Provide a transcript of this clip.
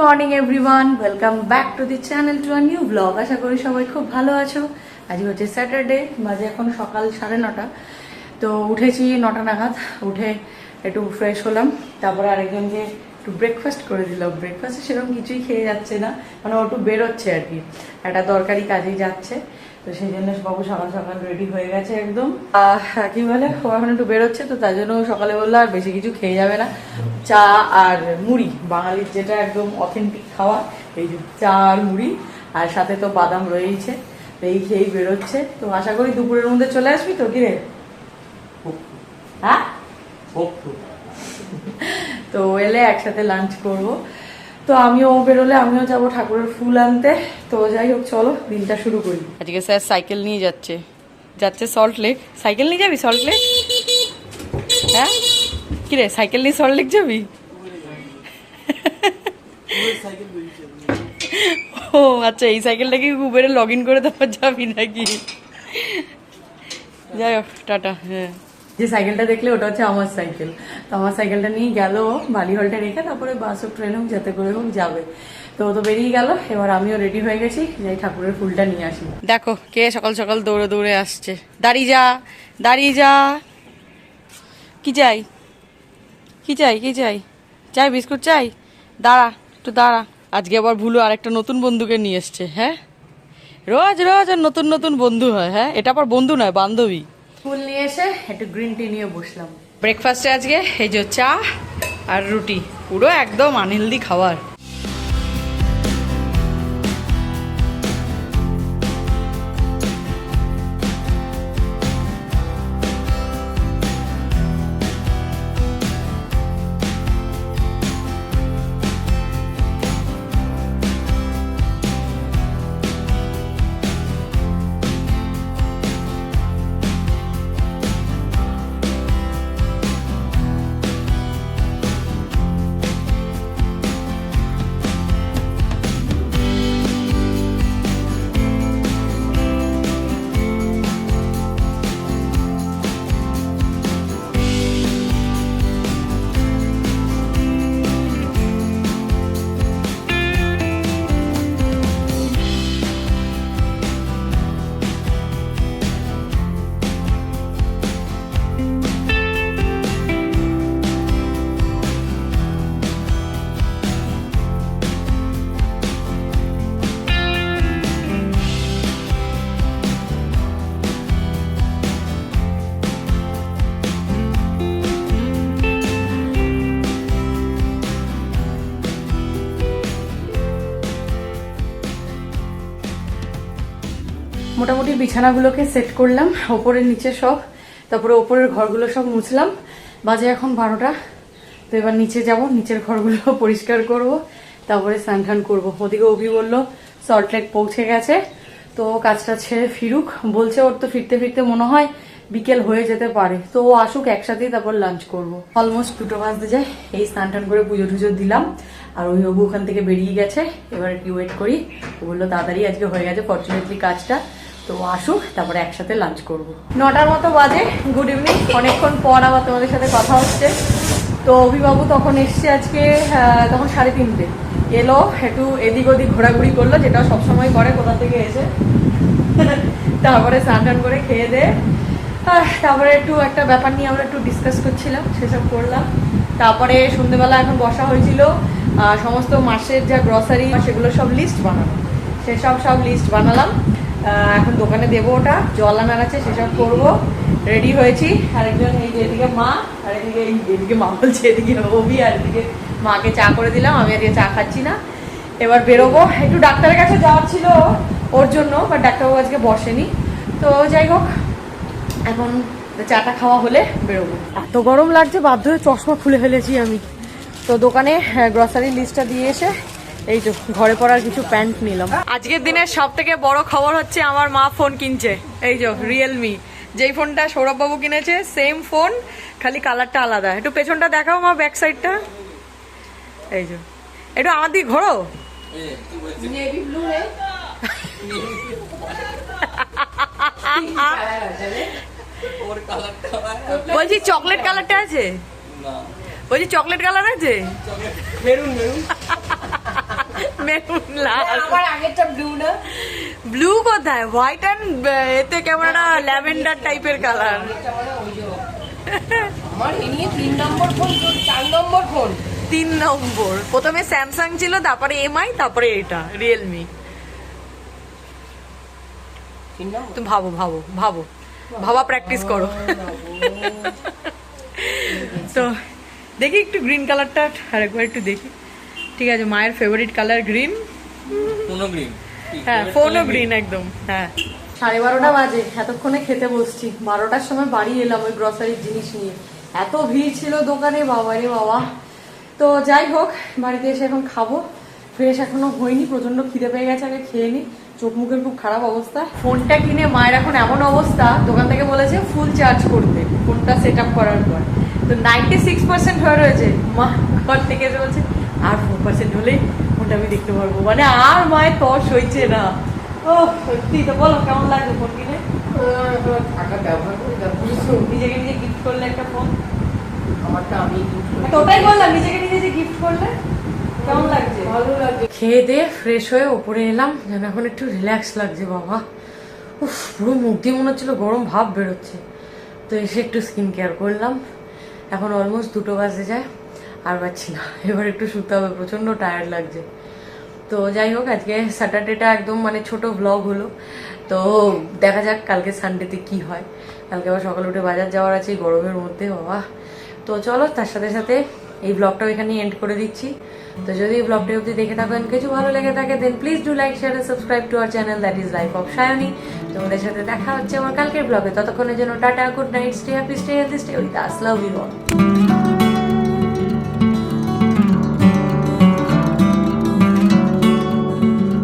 Morning everyone, welcome back to the channel to a new blog. আশা করি সবাই খুব ভালো আছো। আজ হচ্ছে স্যাটারডে, বাজে এখন সকাল 9:30। তো উঠেছি 9টা নাগাদ, উঠে একটু ফ্রেশ হলাম, তারপরে আরেকজনকে একটু ব্রেকফাস্ট করে দিলাম। ব্রেকফাস্টে সেরকম কিছুই খেয়ে যাচ্ছে না, মানে ও একটু বেরোচ্ছে আর কি, একটা দরকারি কাজেই যাচ্ছে। তো সেই জন্য বাবু সকাল সকাল রেডি হয়ে গেছে একদম। কি বলে, ও এখন একটু বেরোচ্ছে, তো তার জন্য সকালে বললো আর বেশি কিছু খেয়ে যাবে না, চা আর মুড়ি, বাঙালির যেটা একদম অথেন্টিক খাওয়া, এই যে চা আর মুড়ি, আর সাথে তো বাদাম রয়েইছে। তো এই খেয়েই বেরোচ্ছে। তো আশা করি দুপুরের মধ্যে চলে আসবি তো, কি রে? হ্যাঁ, তো এলে একসাথে লাঞ্চ করব। তো আমিও বেরোলে আমিও যাব ঠাকুরের ফুল আনতে। তো যাই হোক, চলো দিনটা শুরু করি। আজকে স্যার সাইকেল নিয়ে যাচ্ছে সল্ট লেক। সাইকেল নিয়ে যাবি সল্ট লেক? হ্যাঁ, কি রে, সাইকেল নিয়ে সল্ট লেক যাবি? ও আচ্ছা, এই সাইকেলটাকে উবেরে লগ ইন করে তারপর যাবি নাকি? যাই হোক, টাটা। হ্যাঁ, যে সাইকেলটা দেখলে ওটা হচ্ছে আমার সাইকেল। তো আমার সাইকেলটা নিয়ে গেল বালি হলটা রেখে, তারপরে বাস হোক ট্রেন হোক যাতে করে হোক যাবে। তো ও তো বেরিয়ে গেল, এবার আমিও রেডি হয়ে গেছি, যাই ঠাকুরের ফুলটা নিয়ে আসি। দেখো কে সকাল সকাল দৌড়ে দৌড়ে আসছে। দাঁড়িয়ে যা, দাঁড়িয়ে যা। কি চাই, কি চাই, কি চাই? চাই বিস্কুট চাই? দাঁড়া, একটু দাঁড়া। আজকে আবার ভুলু আরেকটা নতুন বন্ধুকে নিয়ে এসছে। হ্যাঁ, রোজ রোজ আর নতুন নতুন বন্ধু হয়। হ্যাঁ, এটা আবার বন্ধু নয়, বান্ধবী। ফুল নিয়ে এসে একটু গ্রিন টি নিয়ে বসলাম। ব্রেকফাস্টে আজকে এই যে চা আর রুটি, পুরো একদম আনহেলদি খাবার। মোটামুটি বিছানাগুলোকে সেট করলাম, ওপরের নিচে সব, তারপরে ওপরের ঘরগুলো সব মুছলাম। বাজে এখন 12টা। তো এবার নিচে যাব, নিচের ঘরগুলো পরিষ্কার করব, তারপরে স্নান টান করবো। ওদিকে অভি বললো সল্ট লেক পৌঁছে গেছে, তো কাজটা ছেড়ে ফিরুক বলছে। ওর তো ফিরতে ফিরতে মনে হয় বিকেল হয়ে যেতে পারে, তো ও আসুক একসাথেই, তারপর লাঞ্চ করবো। অলমোস্ট 2টো বাজতে যায়। এই স্নান টান করে পুজো টুজো দিলাম, আর ওই অবু ওখান থেকে বেরিয়ে গেছে। এবার একটু ওয়েট করি, ও বললো তাড়াতাড়ি আজকে হয়ে গেছে ফর্চুনেটলি কাজটা, তো আসুক তারপরে একসাথে লাঞ্চ করব। 9টার মতো বাজে। Good evening. অনেকক্ষণ পর আবার তোমাদের সাথে কথা হচ্ছে। তো অভিবাবু তখন এসছে আজকে, তখন 3:30 এলো, একটু এদিক ওদিক ঘোরাঘুরি করলো, যেটা সবসময় করে কোথা থেকে এসে। তারপরে স্নান টান করে খেয়ে দে, তারপরে একটু একটা ব্যাপার নিয়ে আমরা একটু ডিসকাস করছিলাম, সেসব করলাম। তারপরে সন্ধ্যেবেলা এখন বসা হয়েছিল সমস্ত মাসের যা গ্রসারি সেগুলো সব লিস্ট বানানো, সেসব সব লিস্ট বানালাম। এখন দোকানে দেবো, ওটা জল আনার আছে, সেসব করবো। রেডি হয়েছি। আরেকজন এই যে এদিকে মা, আর এদিকে মা বলছে, এদিকে অভি, আর এদিকে মাকে চা করে দিলাম। আমি আজকে চা খাচ্ছি না। এবার বেরোবো, একটু ডাক্তারের কাছে যাওয়ার ছিল ওর জন্য, বাট ডাক্তারবাবু আজকে বসেনি। তো যাই হোক, এখন চাটা খাওয়া হলে বেরোবো। এত গরম লাগছে, বাধ্য হয়ে চশমা খুলে ফেলেছি আমি। তো দোকানে গ্রসারি লিস্টটা দিয়ে এসে এই তো ঘরে পরার কিছু প্যান্ট নিলাম। আজকের দিনের সব থেকে বড় খবর হচ্ছে আমার মা ফোন কিনছে। এই যে রিয়েলমি, যেই ফোনটা সৌরভবাবু কিনেছে সেম ফোন, খালি কালারটা আলাদা। একটু পেছনটা দেখাও মা, ব্যাক সাইডটা। এই যে একটু আমার দিকে ঘোরো। বলছি চকলেট কালারটা আছে? বলছি চকলেট কালার আছে? Maroon maroon. লাল। আমার আগেরটা ব্লু না, ব্লু কোথায়, হোয়াইট অ্যান্ড এতে কেমন একটা ল্যাভেন্ডার টাইপের কালার। আগেরটা মানে ওই যে আমার এ নিয়ে 3 নম্বর ফোন, 4 নম্বর ফোন। 3 নম্বর, প্রথমে স্যামসাং ছিল, তারপরে এমআই, তারপরে এটা রিয়েলমি। 3 নম্বর তুমি ভাবো ভাবো ভাবো, ভাবা প্র্যাকটিস করো। তো দেখি একটু গ্রিন কালারটা আরেকবার একটু দেখি। ঠিক আছে, মায়ের ফেভারিট কালার গ্রিন। কোনো গ্রিন, হ্যাঁ ফোনও গ্রিন একদম। হ্যাঁ 12:30 বাজে, এতক্ষণে খেতে বসছি। 12টার সময় বাড়ি এলাম ওই গ্রসারির জিনিস নিয়ে, এত ভিড় ছিল দোকানে, বাবা রে বাবা। তো যাই হোক, বাড়িতে এসে এখন খাবো। ফ্রেশ এখনো হয়নি, প্রচন্ড খিদে পেয়ে গেছে, আগে খেয়ে নি। চোখ মুখের খুব খারাপ অবস্থা। ফোনটা কিনে মায়ের এখন এমন অবস্থা, দোকান থেকে বলেছে ফুল চার্জ করতে ফোনটা সেট আপ করার পর। তো 96% হয়ে রয়েছে। মা ঘর থেকে এসে বলছে আর 4% হলেই ফোনটা আমি দেখতে পারবো। মানে আর মায়ের তর সইছে না। ও সত্যি। তো বলো কেমন লাগছে ফোন কিনে? টাকা ব্যবহার করে নিজেকে নিজে গিফট করলে একটা ফোন। আমারটা আমি তো ওটাই বললাম, নিজেকে নিজে যে গিফট করলে কেমন লাগছে? ভালো লাগে। খেয়ে দিয়ে ফ্রেশ হয়ে ওপরে এলাম, যেন এখন একটু রিল্যাক্স লাগছে বাবা। উফ, পুরো মুখ দিয়ে মনে হচ্ছিল গরম ভাব বেরোচ্ছে। তো এসে একটু স্কিন কেয়ার করলাম। এখন অলমোস্ট 2টো বাজে যায়, আর পাচ্ছি না, এবার একটু শুতে হবে, প্রচন্ড টায়ার্ড লাগছে। তো যাই হোক, আজকে স্যাটারডেটা একদম মানে ছোট ব্লগ হলো। তো দেখা যাক কালকে সানডেতে কি হয়। কালকে আবার সকালে উঠে বাজার যাওয়ার আছে এই গরমের মধ্যে বাবা। তো চলো, তার সাথে সাথে এই ব্লগটাও এখানে এন্ড করে দিচ্ছি। তো যদি এই ব্লগটা অবধি দেখে থাকেন, কিছু ভালো লেগে থাকে, then please do like, share and subscribe to our channel, that is life of Sayani. তোমাদের সাথে দেখা হচ্ছে আমার কালকের ব্লগে। ততক্ষণের জন্য tata, good night, stay happy, stay healthy, stay with us, love you all.